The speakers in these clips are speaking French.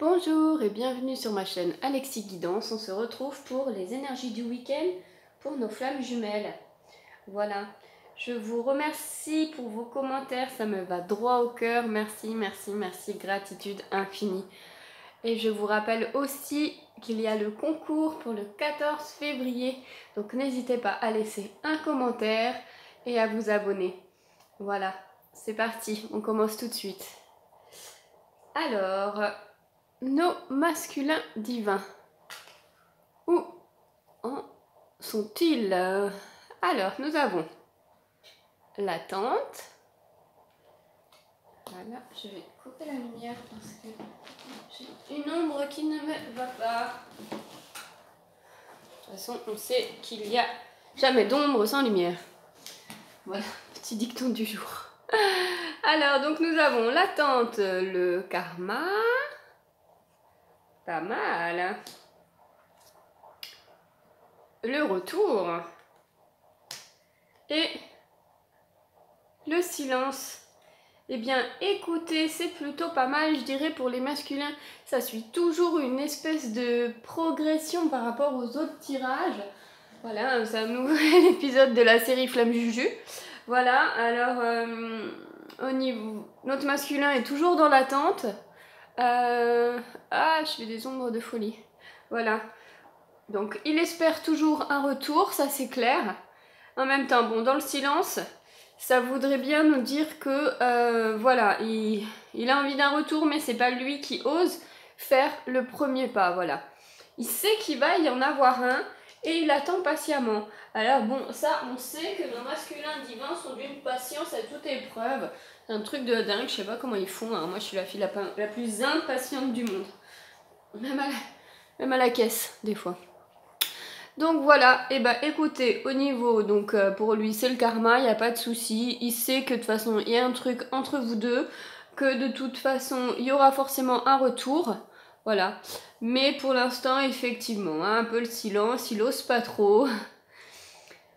Bonjour et bienvenue sur ma chaîne Alexis Guidance. On se retrouve pour les énergies du week-end pour nos flammes jumelles. Voilà, je vous remercie pour vos commentaires, ça me va droit au cœur. Merci, merci, merci, gratitude infinie. Et je vous rappelle aussi qu'il y a le concours pour le 14 février. Donc n'hésitez pas à laisser un commentaire et à vous abonner. Voilà, c'est parti, on commence tout de suite. Alors, nos masculins divins. Où en sont-ils? Alors, nous avons la tante. Voilà, je vais couper la lumière parce que j'ai une ombre qui ne me va pas. De toute façon, on sait qu'il n'y a jamais d'ombre sans lumière. Voilà, petit dicton du jour. Alors, donc nous avons la tante, le karma. Pas mal. Le retour. Et le silence. Eh bien, écoutez, c'est plutôt pas mal, je dirais, pour les masculins. Ça suit toujours une espèce de progression par rapport aux autres tirages. Voilà, c'est un nouvel épisode de la série Flamme Juju. Voilà, alors, au niveau... Notre masculin est toujours dans l'attente. Ah, je fais des ombres de folie. Voilà. Donc, il espère toujours un retour, ça c'est clair. En même temps, bon, dans le silence... Ça voudrait bien nous dire que, voilà, il a envie d'un retour, mais c'est pas lui qui ose faire le premier pas, voilà. Il sait qu'il va y en avoir un, et il attend patiemment. Alors bon, ça, on sait que nos masculins divins sont d'une patience à toute épreuve. C'est un truc de dingue, je sais pas comment ils font, hein. Moi je suis la fille la plus impatiente du monde. Même à la caisse, des fois. Donc voilà, et bah écoutez, au niveau, donc pour lui c'est le karma, il n'y a pas de souci. Il sait que de toute façon il y a un truc entre vous deux, que de toute façon il y aura forcément un retour, voilà. Mais pour l'instant effectivement, hein, un peu le silence, il ose pas trop.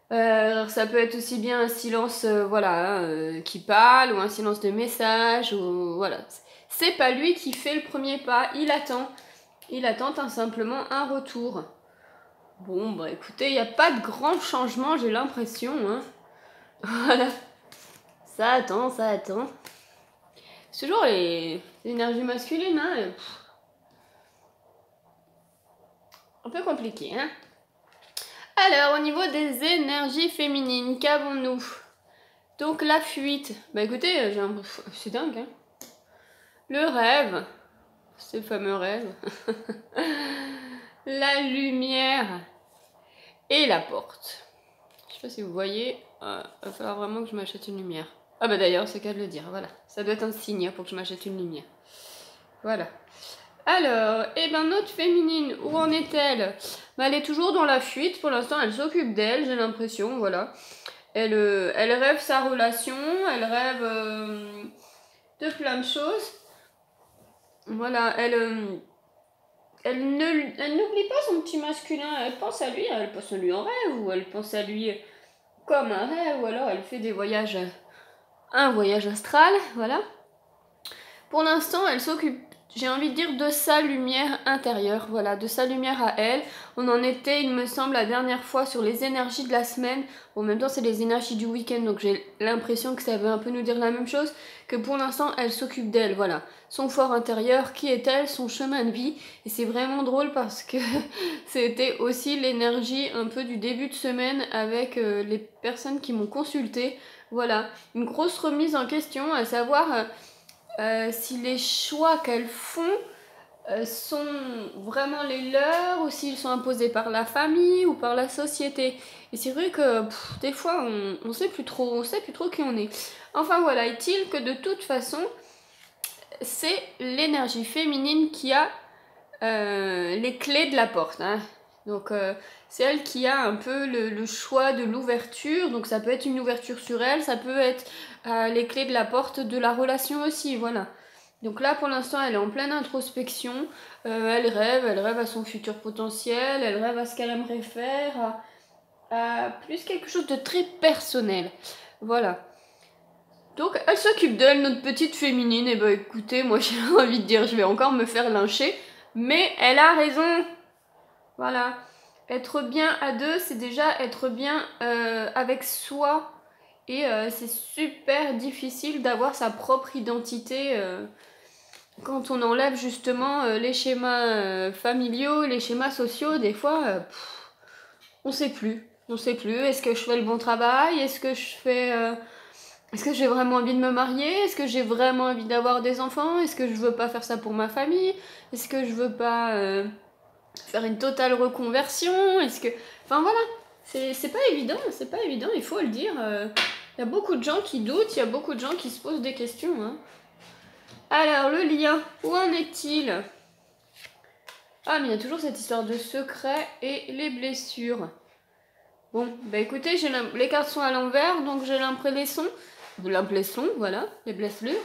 Ça peut être aussi bien un silence voilà, qui parle, ou un silence de message, ou voilà. C'est pas lui qui fait le premier pas, il attend tout simplement un retour. Bon, bah écoutez, il n'y a pas de grand changement, j'ai l'impression. Hein. Voilà. Ça attend, ça attend. C'est toujours les énergies masculines, hein. Un peu compliqué, hein. Alors, au niveau des énergies féminines, qu'avons-nous? Donc, la fuite. Bah écoutez, c'est dingue, hein. Le rêve. Ce fameux rêve. La lumière. Et la porte. Je sais pas si vous voyez, va falloir vraiment que je m'achète une lumière. Ah bah d'ailleurs, c'est qu'à de le dire, voilà. Ça doit être un signe pour que je m'achète une lumière. Voilà. Alors, et ben notre féminine, où en est-elle? Bah, elle est toujours dans la fuite, pour l'instant elle s'occupe d'elle, j'ai l'impression, voilà. Elle rêve sa relation, elle rêve de plein de choses. Voilà, elle n'oublie pas son petit masculin, elle pense à lui en rêve, ou elle pense à lui comme un rêve, ou alors elle fait des voyages, un voyage astral, voilà. Pour l'instant, elle s'occupe, j'ai envie de dire, de sa lumière intérieure, voilà, de sa lumière à elle. On en était, il me semble, la dernière fois sur les énergies de la semaine. Bon, en même temps, c'est les énergies du week-end, donc j'ai l'impression que ça veut un peu nous dire la même chose, que pour l'instant, elle s'occupe d'elle, voilà. Son fort intérieur, qui est-elle, son chemin de vie. Et c'est vraiment drôle parce que c'était aussi l'énergie un peu du début de semaine avec les personnes qui m'ont consultée. Voilà, une grosse remise en question, à savoir... si les choix qu'elles font sont vraiment les leurs, ou s'ils sont imposés par la famille ou par la société. Et c'est vrai que des fois on sait plus trop qui on est. Enfin voilà, est-il que de toute façon c'est l'énergie féminine qui a les clés de la porte, hein. Donc c'est elle qui a un peu le choix de l'ouverture. Donc ça peut être une ouverture sur elle, ça peut être les clés de la porte de la relation aussi, voilà. Donc là pour l'instant elle est en pleine introspection, elle rêve à son futur potentiel, elle rêve à ce qu'elle aimerait faire, à plus quelque chose de très personnel, voilà. Donc elle s'occupe d'elle, notre petite féminine. Et bah écoutez, moi j'ai envie de dire, je vais encore me faire lyncher. Mais elle a raison. Voilà. Être bien à deux, c'est déjà être bien avec soi. Et c'est super difficile d'avoir sa propre identité quand on enlève justement les schémas familiaux, les schémas sociaux. Des fois, on sait plus. On sait plus. Est-ce que je fais le bon travail? Est-ce que je fais... Est-ce que j'ai vraiment envie de me marier? Est-ce que j'ai vraiment envie d'avoir des enfants? Est-ce que je veux pas faire ça pour ma famille? Est-ce que je veux pas faire une totale reconversion? Est-ce que... Enfin voilà, c'est pas évident, c'est pas évident, il faut le dire. Il y a beaucoup de gens qui doutent, il y a beaucoup de gens qui se posent des questions. Hein. Alors, le lien, où en est-il? Ah, mais il y a toujours cette histoire de secret et les blessures. Bon, bah écoutez, les cartes sont à l'envers, donc j'ai l'impression... voilà, les blessures.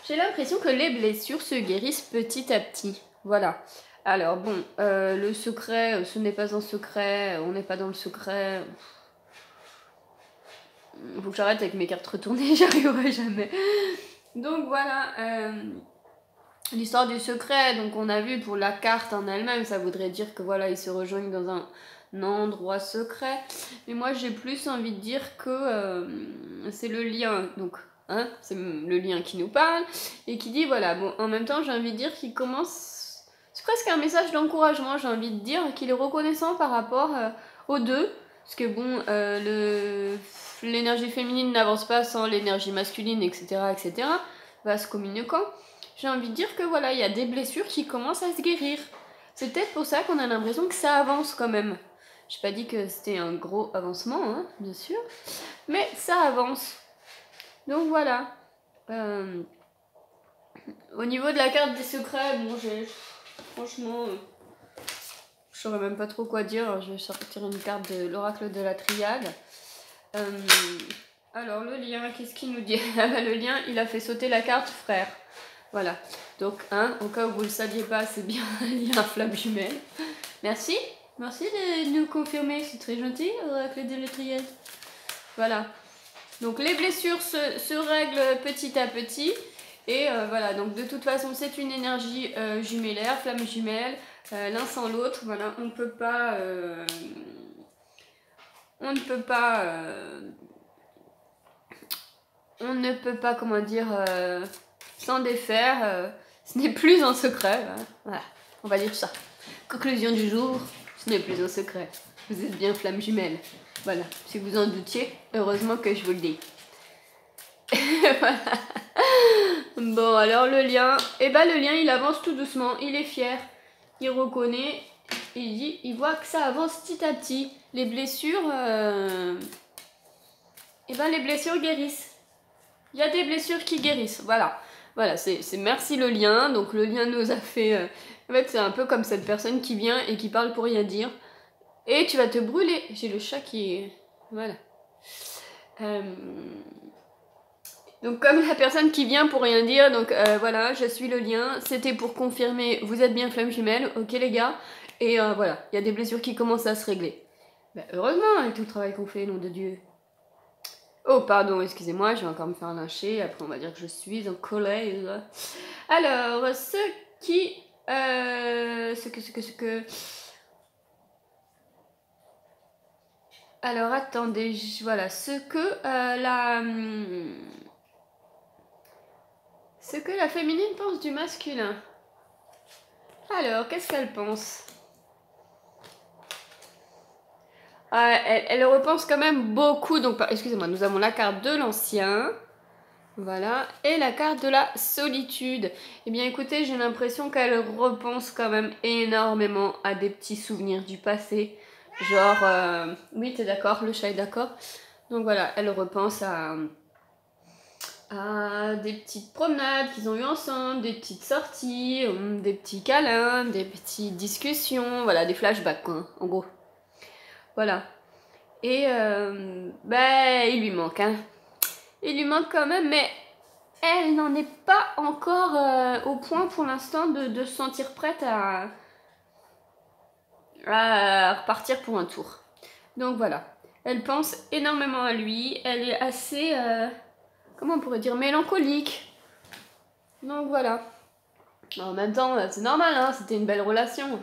J'ai l'impression que les blessures se guérissent petit à petit. Voilà. Alors bon, le secret, ce n'est pas un secret, on n'est pas dans le secret. Faut que j'arrête avec mes cartes retournées, j'y arriverai jamais. Donc voilà, l'histoire du secret, donc on a vu pour la carte en elle-même, ça voudrait dire que voilà, ils se rejoignent dans un endroit secret. Mais moi j'ai plus envie de dire que c'est le lien, donc hein, c'est le lien qui nous parle et qui dit voilà, bon en même temps j'ai envie de dire qu'il commence, c'est presque un message d'encouragement, j'ai envie de dire qu'il est reconnaissant par rapport aux deux, parce que bon l'énergie féminine n'avance pas sans l'énergie masculine, etc., etc., va se communiquant. J'ai envie de dire que voilà, il y a des blessures qui commencent à se guérir. C'est peut-être pour ça qu'on a l'impression que ça avance quand même. J'ai pas dit que c'était un gros avancement, hein, bien sûr, mais ça avance. Donc voilà. Au niveau de la carte des secrets, bon, franchement, je saurais même pas trop quoi dire. Alors, je vais sortir une carte de l'oracle de la triade. Alors le lien, qu'est-ce qu'il nous dit? Le lien, il a fait sauter la carte frère. Voilà. Donc, hein, au cas où vous le saviez pas, c'est bien un lien flamme jumelle. Merci. Merci de nous confirmer. C'est très gentil, oracle de la triade. Voilà. Donc les blessures se règlent petit à petit. Et voilà, donc de toute façon, c'est une énergie jumellaire, flamme jumelle, l'un sans l'autre. Voilà, on ne peut pas... on ne peut pas, comment dire, s'en défaire. Ce n'est plus un secret. Voilà, on va dire ça. Conclusion du jour, ce n'est plus un secret. Vous êtes bien flamme jumelle. Voilà, si vous en doutiez, heureusement que je vous le dis. Voilà. Bon, alors le lien, le lien, il avance tout doucement, il est fier, il reconnaît, il voit que ça avance petit à petit. Les blessures, les blessures guérissent. Il y a des blessures qui guérissent, voilà. Voilà, c'est merci le lien. Donc le lien nous a fait... en fait, c'est un peu comme cette personne qui vient et qui parle pour rien dire. Et tu vas te brûler. J'ai le chat qui est... Voilà. Donc comme la personne qui vient pour rien dire, donc voilà, je suis le lien. C'était pour confirmer, vous êtes bien flamme jumelle, ok les gars. Et voilà, il y a des blessures qui commencent à se régler. Ben, heureusement, avec tout le travail qu'on fait, nom de Dieu. Oh, pardon, excusez-moi, je vais encore me faire lyncher. Après, on va dire que je suis en colère. Alors, ce que... Alors, attendez, voilà, ce que la féminine pense du masculin. Alors, qu'est-ce qu'elle pense? Elle repense quand même beaucoup. Donc, excusez-moi, nous avons la carte de l'ancien. Voilà. Et la carte de la solitude. Eh bien, écoutez, j'ai l'impression qu'elle repense quand même énormément à des petits souvenirs du passé. Genre, oui, t'es d'accord, le chat est d'accord. Donc voilà, elle repense à des petites promenades qu'ils ont eues ensemble, des petites sorties, des petits câlins, des petites discussions. Voilà, des flashbacks, quoi, en gros. Voilà. Et il lui manque, hein. Il lui manque quand même, mais elle n'en est pas encore au point pour l'instant de se sentir prête à repartir pour un tour. Donc voilà. Elle pense énormément à lui. Elle est assez... comment on pourrait dire, mélancolique. Donc voilà. En même temps, c'est normal, hein, c'était une belle relation.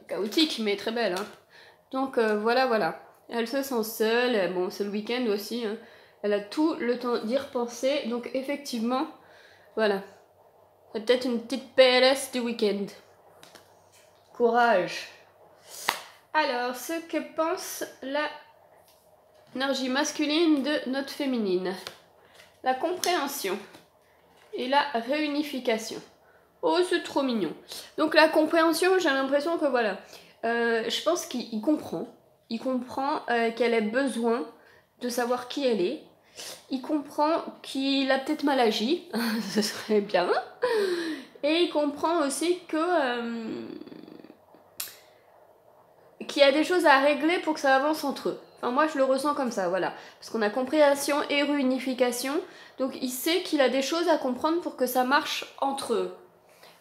Chaotique, mais très belle. Hein. Donc voilà. Elle se sent seule, bon c'est le week-end aussi. Hein. Elle a tout le temps d'y repenser, donc effectivement, voilà. C'est peut-être une petite PLS du week-end. Courage. Alors, ce que pense l'énergie masculine de notre féminine. La compréhension et la réunification. Oh, c'est trop mignon. Donc la compréhension, j'ai l'impression que voilà, je pense qu'il comprend. Il comprend qu'elle a besoin de savoir qui elle est. Il comprend qu'il a peut-être mal agi, ce serait bien. Et il comprend aussi que qu'il y a des choses à régler pour que ça avance entre eux. Enfin, moi, je le ressens comme ça, voilà. Parce qu'on a compréhension et réunification. Donc, il sait qu'il a des choses à comprendre pour que ça marche entre eux.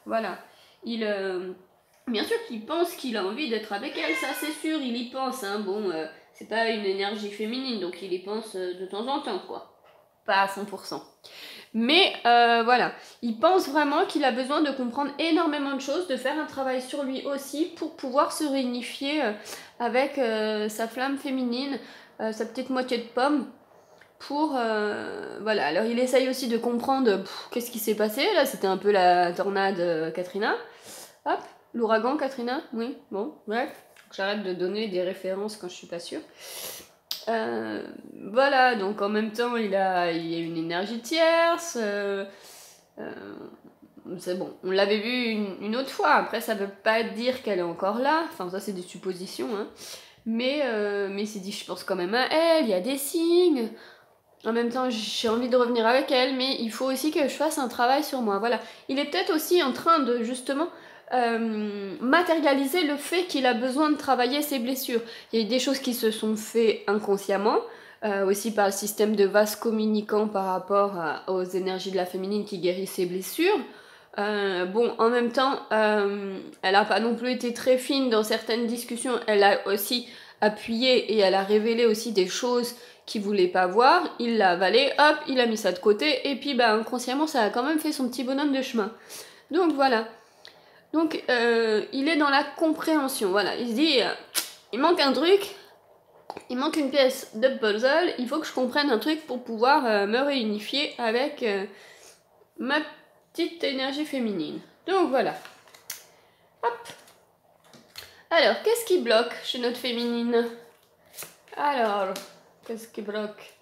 Voilà. Bien sûr qu'il pense qu'il a envie d'être avec elle, ça c'est sûr, il y pense. Hein. Bon, c'est pas une énergie féminine, donc il y pense de temps en temps, quoi. Pas à 100%. Mais voilà, il pense vraiment qu'il a besoin de comprendre énormément de choses, de faire un travail sur lui aussi pour pouvoir se réunifier avec sa flamme féminine, sa petite moitié de pomme. Voilà, alors il essaye aussi de comprendre qu'est-ce qui s'est passé. Là, c'était un peu la tornade Katrina. Hop, l'ouragan Katrina, oui, bon, bref. J'arrête de donner des références quand je suis pas sûre. Voilà, donc en même temps, il y a une énergie tierce. C'est bon, on l'avait vu une autre fois. Après, ça veut pas dire qu'elle est encore là. Enfin, ça, c'est des suppositions. Hein. Mais c'est dit, je pense quand même à elle. Il y a des signes. En même temps, j'ai envie de revenir avec elle, mais il faut aussi que je fasse un travail sur moi. Voilà. Il est peut-être aussi en train de, justement, matérialiser le fait qu'il a besoin de travailler ses blessures. Il y a des choses qui se sont faites inconsciemment, aussi par le système de vase communicant par rapport aux énergies de la féminine qui guérit ses blessures. Bon, en même temps, elle n'a pas non plus été très fine dans certaines discussions. Elle a aussi appuyé et elle a révélé aussi des choses qu'il voulait pas voir. Il l'a avalé, hop, il a mis ça de côté et puis bah, inconsciemment, ça a quand même fait son petit bonhomme de chemin. Donc voilà. Donc il est dans la compréhension. Voilà, il se dit, il manque un truc. Il manque une pièce de puzzle, il faut que je comprenne un truc pour pouvoir me réunifier avec ma petite énergie féminine. Donc voilà. Hop. Alors, qu'est-ce qui bloque chez notre féminine? Alors, qu'est-ce qui bloque?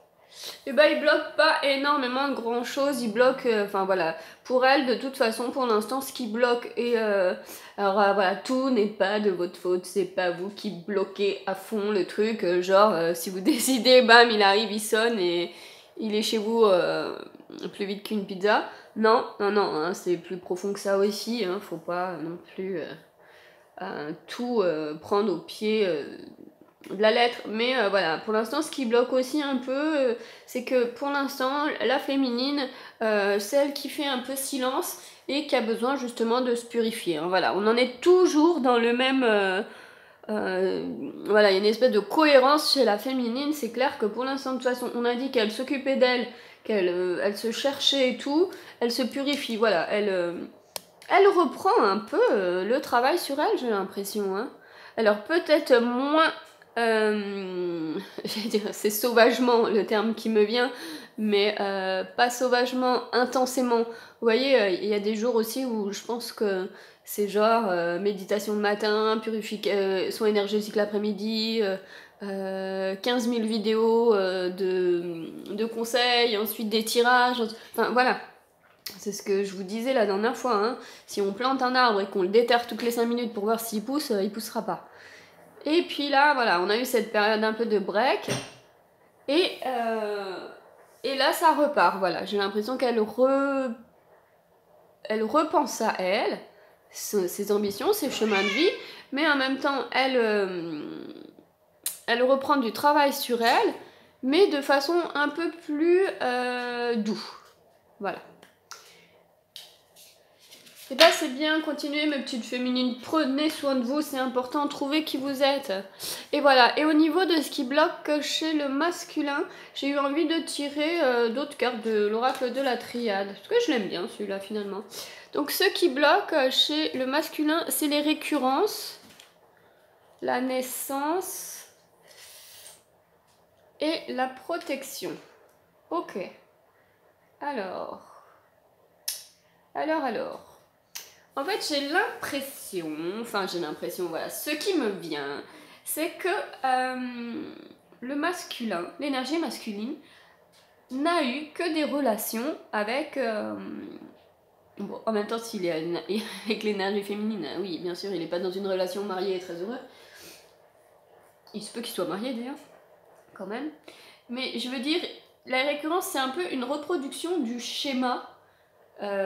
Eh ben, il bloque pas énormément de grand chose, il bloque, enfin voilà, pour elle, de toute façon, pour l'instant, ce qui bloque est, alors voilà, tout n'est pas de votre faute, c'est pas vous qui bloquez à fond le truc, genre, si vous décidez, bam, il arrive, il sonne et il est chez vous plus vite qu'une pizza. Non, hein, c'est plus profond que ça aussi, hein, faut pas non plus tout prendre au pied de la lettre, mais voilà, pour l'instant ce qui bloque aussi un peu, c'est que pour l'instant la féminine, celle qui fait un peu silence et qui a besoin justement de se purifier, hein, voilà, on en est toujours dans le même, voilà, il y a une espèce de cohérence chez la féminine, c'est clair que pour l'instant de toute façon on a dit qu'elle s'occupait d'elle, qu'elle elle se cherchait et tout, elle se purifie, voilà, elle reprend un peu le travail sur elle, j'ai l'impression, hein. Alors peut-être moins j'allais dire, c'est sauvagement le terme qui me vient, mais pas sauvagement, intensément. Vous voyez, il y a des jours aussi où je pense que c'est genre méditation le matin, soin énergétique l'après-midi, 15 000 vidéos de conseils, ensuite des tirages, enfin voilà. C'est ce que je vous disais la dernière fois, hein. Si on plante un arbre et qu'on le déterre toutes les 5 minutes pour voir s'il pousse, il poussera pas. Et puis là, voilà, on a eu cette période un peu de break. Et là, ça repart. Voilà, j'ai l'impression qu'elle elle repense à elle, ses ambitions, ses chemins de vie. Mais en même temps, elle reprend du travail sur elle, mais de façon un peu plus doux. Voilà. Et bah c'est bien, continuez mes petites féminines, prenez soin de vous, c'est important, trouvez qui vous êtes. Et voilà, et au niveau de ce qui bloque chez le masculin, j'ai eu envie de tirer d'autres cartes de l'oracle de la triade. Parce que je l'aime bien celui-là finalement. Donc ce qui bloque chez le masculin, c'est les récurrences, la naissance et la protection. Ok. Alors. En fait, j'ai l'impression, voilà, ce qui me vient, c'est que le masculin, l'énergie masculine, n'a eu que des relations avec... bon, en même temps, s'il est avec l'énergie féminine, oui, bien sûr, il n'est pas dans une relation mariée et très heureux. Il se peut qu'il soit marié d'ailleurs, quand même. Mais je veux dire, la récurrence, c'est un peu une reproduction du schéma.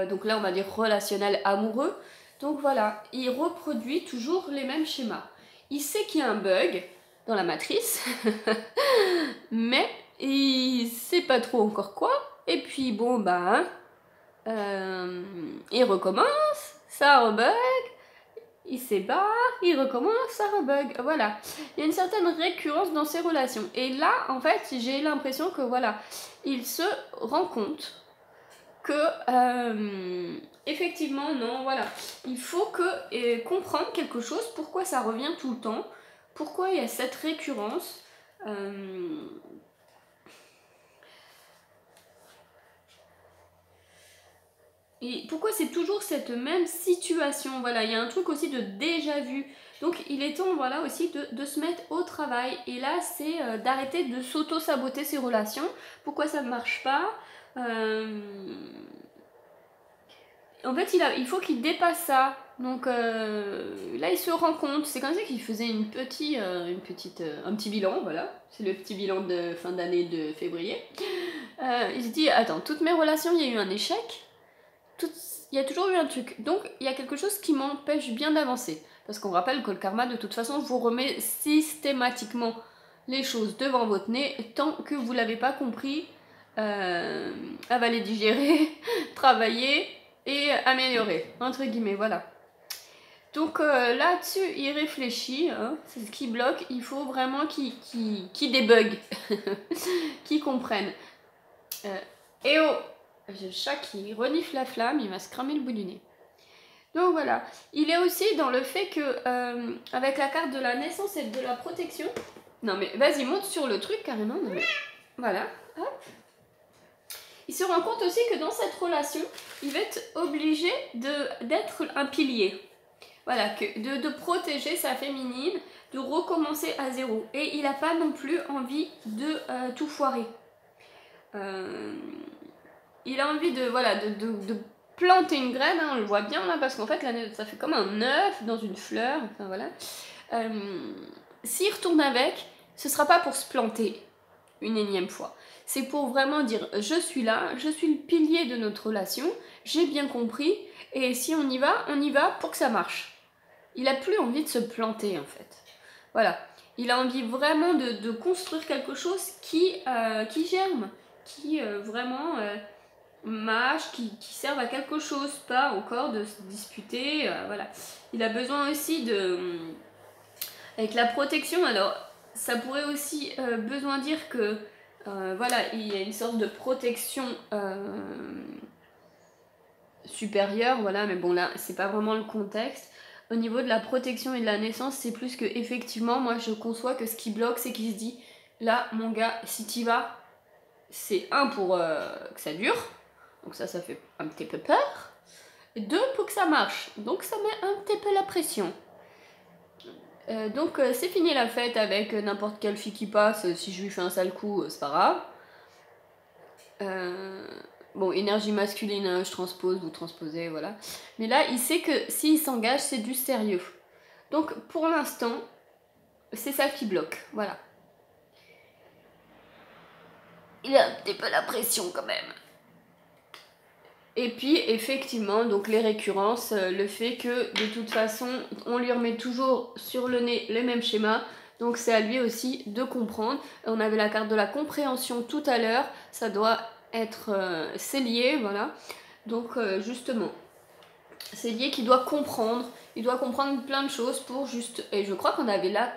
Donc là on va dire relationnel amoureux. Donc voilà, il reproduit toujours les mêmes schémas. Il sait qu'il y a un bug dans la matrice, mais il sait pas trop encore quoi. Et puis bon bah, il recommence, ça rebug, il s'ébarre, il recommence, ça rebug. Voilà, il y a une certaine récurrence dans ses relations. Et là en fait j'ai l'impression que voilà, il se rend compte que effectivement non, voilà, il faut comprendre quelque chose, pourquoi ça revient tout le temps, pourquoi il y a cette récurrence, et pourquoi c'est toujours cette même situation. Voilà, il y a un truc aussi de déjà vu. Donc il est temps, voilà, aussi de se mettre au travail. Et là, c'est d'arrêter de s'auto-saboter ses relations. Pourquoi ça ne marche pas? En fait, il faut qu'il dépasse ça. Donc là, il se rend compte. C'est comme ça qu'il faisait un petit bilan, voilà. C'est le petit bilan de fin d'année de février. Il se dit, attends, toutes mes relations, il y a eu un échec. Il y a toujours eu un truc. Donc, il y a quelque chose qui m'empêche bien d'avancer. Parce qu'on rappelle que le karma, de toute façon, vous remet systématiquement les choses devant votre nez tant que vous ne l'avez pas compris, avaler, digérer, travailler et améliorer, entre guillemets, voilà. Donc là-dessus, il réfléchit, hein, c'est ce qui bloque, il faut vraiment qu'il débug, qu'il comprenne. Et oh, j'ai le chat qui renifle la flamme, il va se cramer le bout du nez. Donc voilà, il est aussi dans le fait que, avec la carte de la naissance et de la protection, non mais vas-y, monte sur le truc carrément, non mais... Voilà, hop. Il se rend compte aussi que dans cette relation, il va être obligé d'être un pilier. Voilà, de protéger sa féminine, de recommencer à zéro. Et il n'a pas non plus envie de tout foirer. Il a envie de planter une graine, hein, on le voit bien là, parce qu'en fait, ça fait comme un œuf dans une fleur. Enfin voilà. S'il retourne avec, ce sera pas pour se planter une énième fois. C'est pour vraiment dire, je suis là, je suis le pilier de notre relation, j'ai bien compris, et si on y va pour que ça marche. Il a plus envie de se planter en fait. Voilà. Il a envie vraiment de construire quelque chose qui germe, qui vraiment marche, qui serve à quelque chose, pas encore de se disputer. Voilà. Il a besoin aussi avec la protection, alors ça pourrait aussi besoin dire que voilà, il y a une sorte de protection supérieure, voilà, mais bon là, c'est pas vraiment le contexte. Au niveau de la protection et de la naissance, c'est plus que effectivement, moi je conçois que ce qui bloque, c'est qu'il se dit, là mon gars, si t'y vas, c'est un pour que ça dure, donc ça fait un petit peu peur, et deux pour que ça marche, donc ça met un petit peu la pression. Donc c'est fini la fête avec n'importe quelle fille qui passe, si je lui fais un sale coup, c'est pas grave. Bon, énergie masculine, hein, je transpose, vous transposez, voilà. Mais là, il sait que s'il s'engage, c'est du sérieux. Donc pour l'instant, c'est ça qui bloque, voilà. Il a un petit peu la pression quand même. Et puis effectivement, donc les récurrences, le fait que de toute façon, on lui remet toujours sur le nez les mêmes schémas, donc c'est à lui aussi de comprendre. On avait la carte de la compréhension tout à l'heure, ça doit être c'est lié, voilà. Donc justement, c'est lié qu'il doit comprendre, il doit comprendre plein de choses pour juste... Et je crois qu'on avait là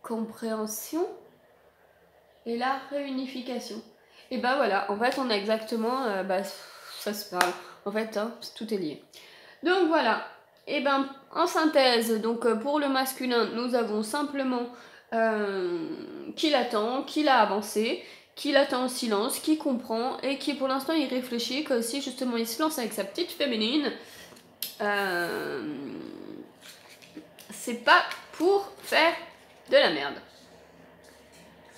compréhension et la réunification. Et bah voilà, en fait on a exactement, ça se parle, en fait hein, tout est lié. Donc voilà, et ben en synthèse, donc pour le masculin, nous avons simplement qu'il attend, qu'il a avancé, qu'il attend en silence, qu'il comprend et qui pour l'instant il réfléchit, que si justement il se lance avec sa petite féminine, c'est pas pour faire de la merde.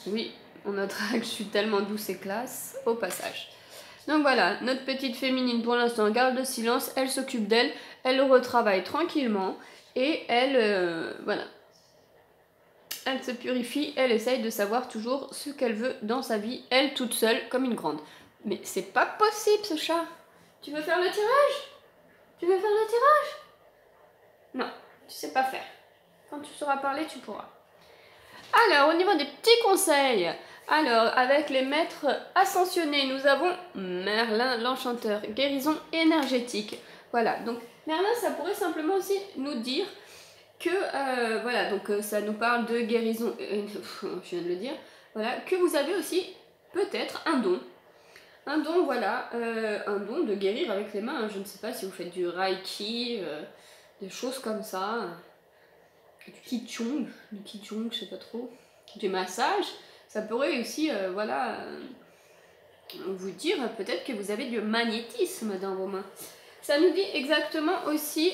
Oui, on notera que je suis tellement douce et classe au passage. Donc voilà, notre petite féminine pour l'instant garde le silence, elle s'occupe d'elle, elle le retravaille tranquillement et elle, voilà. Elle se purifie, elle essaye de savoir toujours ce qu'elle veut dans sa vie, elle toute seule comme une grande. Mais c'est pas possible ce chat. Tu veux faire le tirage? Tu veux faire le tirage? Non, tu sais pas faire. Quand tu sauras parler, tu pourras. Alors, au niveau des petits conseils, alors avec les maîtres ascensionnés, nous avons Merlin l'enchanteur, guérison énergétique. Voilà, donc Merlin, ça pourrait simplement aussi nous dire que, voilà, donc ça nous parle de guérison, je viens de le dire, voilà, que vous avez aussi peut-être un don. Un don, voilà, un don de guérir avec les mains. Je ne sais pas si vous faites du reiki, des choses comme ça. Du qigong, je sais pas trop. Du massage. Ça pourrait aussi, voilà, vous dire peut-être que vous avez du magnétisme dans vos mains. Ça nous dit exactement aussi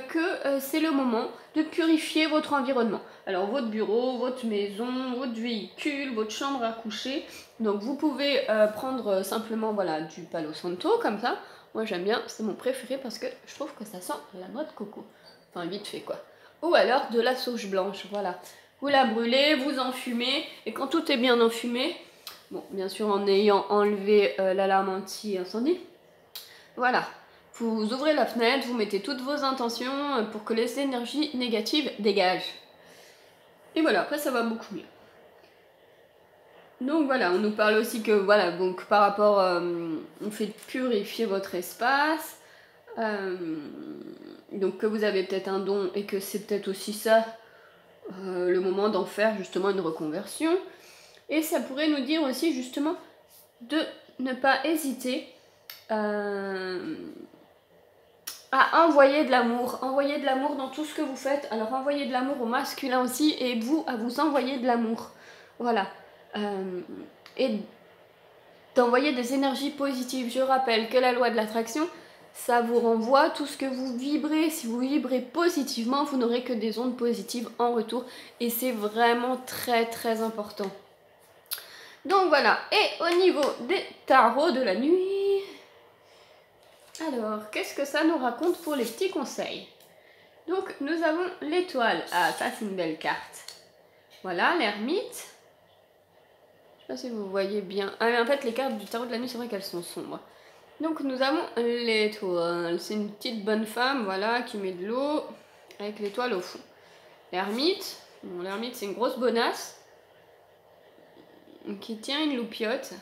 que c'est le moment de purifier votre environnement. Alors votre bureau, votre maison, votre véhicule, votre chambre à coucher. Donc vous pouvez prendre simplement voilà, du Palo Santo comme ça. Moi j'aime bien, c'est mon préféré parce que je trouve que ça sent la noix de coco. Enfin vite fait quoi. Ou alors de la sauge blanche, voilà. Vous la brûlez, vous enfumez et quand tout est bien enfumé, bon bien sûr en ayant enlevé l'alarme anti-incendie, voilà. Vous ouvrez la fenêtre, vous mettez toutes vos intentions pour que les énergies négatives dégagent. Et voilà, après ça va beaucoup mieux. Donc voilà, on nous parle aussi que voilà, donc par rapport, on fait purifier votre espace. Donc que vous avez peut-être un don et que c'est peut-être aussi ça, le moment d'en faire justement une reconversion. Et ça pourrait nous dire aussi justement de ne pas hésiter à envoyer de l'amour dans tout ce que vous faites. Alors envoyez de l'amour au masculin aussi et vous à vous envoyer de l'amour. Voilà. Et d'envoyer des énergies positives. Je rappelle que la loi de l'attraction, ça vous renvoie tout ce que vous vibrez. Si vous vibrez positivement, vous n'aurez que des ondes positives en retour. Et c'est vraiment très très important. Donc voilà. Et au niveau des tarots de la nuit... Alors, qu'est-ce que ça nous raconte pour les petits conseils? Donc, nous avons l'étoile. Ah, ça, c'est une belle carte. Voilà, l'ermite. Je sais pas si vous voyez bien. Ah, mais en fait, les cartes du tarot de la nuit, c'est vrai qu'elles sont sombres. Donc, nous avons l'étoile. C'est une petite bonne femme, voilà, qui met de l'eau avec l'étoile au fond. L'ermite. Bon, l'ermite, c'est une grosse bonasse qui tient une loupiote.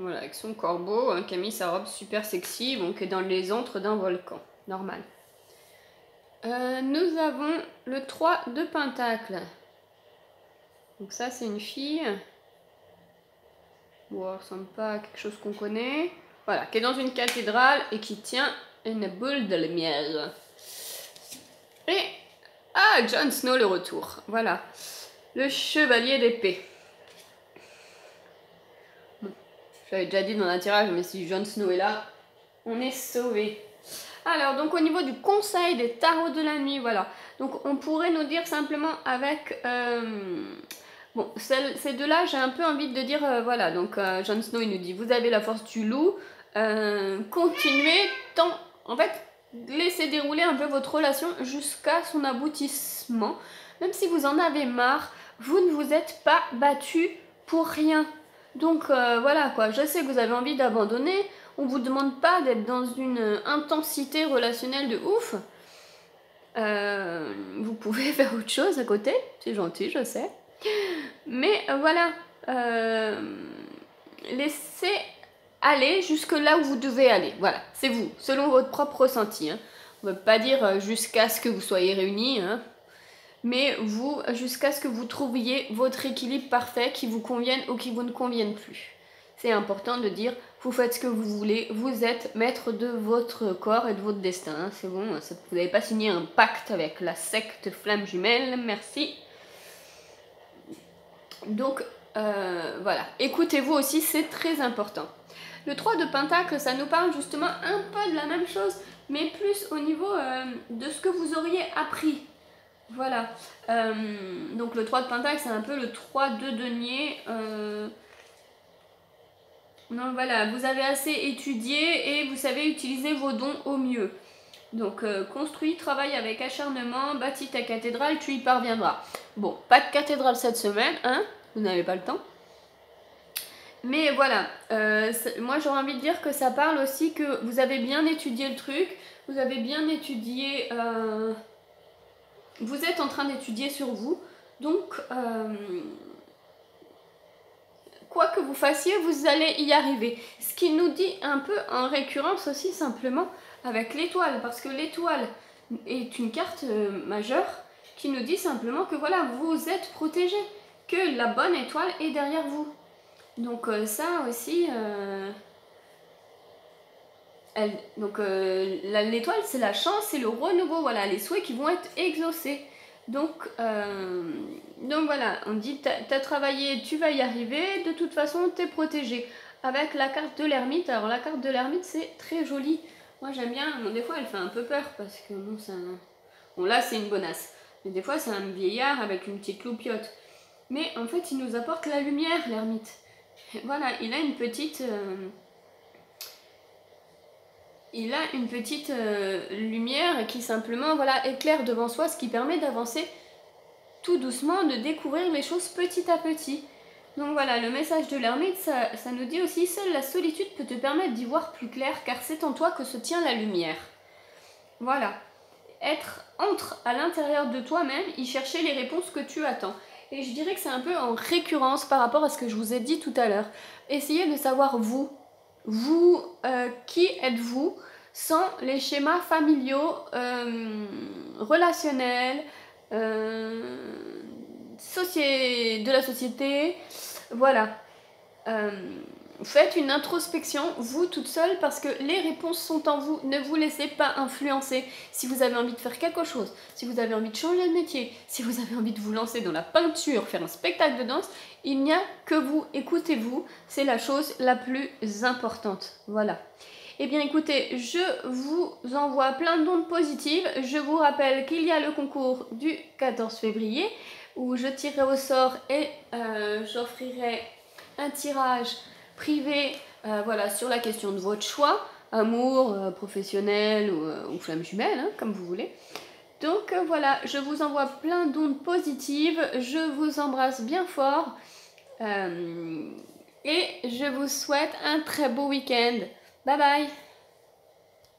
Voilà, avec son corbeau, qui a mis sa robe super sexy, donc dans les antres d'un volcan, normal. Nous avons le 3 de Pentacle. Donc ça, c'est une fille. Bon, ça ressemble pas à quelque chose qu'on connaît. Voilà, qui est dans une cathédrale et qui tient une boule de lumière. Et, ah, Jon Snow, le retour. Voilà, le chevalier d'épée. J'avais déjà dit dans un tirage, mais si Jon Snow est là, on est sauvé. Alors, donc au niveau du conseil des tarots de la nuit, voilà. Donc on pourrait nous dire simplement avec... bon, ces deux-là, j'ai un peu envie de dire, voilà. Donc Jon Snow, il nous dit, vous avez la force du loup. Continuez tant... En fait, laissez dérouler un peu votre relation jusqu'à son aboutissement. Même si vous en avez marre, vous ne vous êtes pas battu pour rien. Donc voilà quoi, je sais que vous avez envie d'abandonner, on vous demande pas d'être dans une intensité relationnelle de ouf. Vous pouvez faire autre chose à côté, c'est gentil, je sais. Mais voilà, laissez aller jusque là où vous devez aller. Voilà, c'est vous, selon votre propre ressenti. Hein. On ne veut pas dire jusqu'à ce que vous soyez réunis. Hein. mais vous, jusqu'à ce que vous trouviez votre équilibre parfait qui vous convienne ou qui vous ne convienne plus. C'est important de dire, vous faites ce que vous voulez, vous êtes maître de votre corps et de votre destin. Hein, c'est bon, vous n'avez pas signé un pacte avec la secte Flamme Jumelle, merci. Donc, voilà, écoutez-vous aussi, c'est très important. Le 3 de Pentacle, ça nous parle justement un peu de la même chose, mais plus au niveau de ce que vous auriez appris. Voilà. Donc le 3 de Pentacle, c'est un peu le 3 de denier. Donc voilà, vous avez assez étudié et vous savez utiliser vos dons au mieux. Donc construis, travaille avec acharnement, bâtis ta cathédrale, tu y parviendras. Bon, pas de cathédrale cette semaine, hein, vous n'avez pas le temps. Mais voilà, moi j'aurais envie de dire que ça parle aussi que vous avez bien étudié le truc, vous avez bien étudié, vous êtes en train d'étudier sur vous, donc quoi que vous fassiez, vous allez y arriver. Ce qui nous dit un peu en récurrence aussi simplement avec l'étoile, parce que l'étoile est une carte majeure qui nous dit simplement que voilà, vous êtes protégé, que la bonne étoile est derrière vous. Donc ça aussi, l'étoile c'est la chance, c'est le renouveau, voilà, les souhaits qui vont être exaucés. Donc voilà, on dit t'as travaillé, tu vas y arriver, de toute façon t'es protégé. Avec la carte de l'ermite, alors la carte de l'ermite c'est très joli. Moi j'aime bien, bon, des fois elle fait un peu peur parce que bon, bon là c'est une bonasse. Mais des fois c'est un vieillard avec une petite loupiote. Mais en fait il nous apporte la lumière l'ermite. Voilà, il a une petite... lumière qui simplement voilà, éclaire devant soi, ce qui permet d'avancer tout doucement, de découvrir les choses petit à petit. Donc voilà, le message de l'ermite, ça nous dit aussi, seule la solitude peut te permettre d'y voir plus clair, car c'est en toi que se tient la lumière. Voilà, entre à l'intérieur de toi-même, y chercher les réponses que tu attends. Et je dirais que c'est un peu en récurrence par rapport à ce que je vous ai dit tout à l'heure. Essayez de savoir vous, qui êtes-vous sans les schémas familiaux, relationnels, de la société. Voilà. Faites une introspection, vous toute seule, parce que les réponses sont en vous. Ne vous laissez pas influencer. Si vous avez envie de faire quelque chose, si vous avez envie de changer de métier, si vous avez envie de vous lancer dans la peinture, faire un spectacle de danse, il n'y a que vous. Écoutez-vous, c'est la chose la plus importante. Voilà. Eh bien écoutez, je vous envoie plein d'ondes positives. Je vous rappelle qu'il y a le concours du 14 février où je tirerai au sort et j'offrirai un tirage privé voilà, sur la question de votre choix, amour, professionnel ou flamme jumelle, hein, comme vous voulez. Donc voilà, je vous envoie plein d'ondes positives, je vous embrasse bien fort et je vous souhaite un très beau week-end. Bye bye!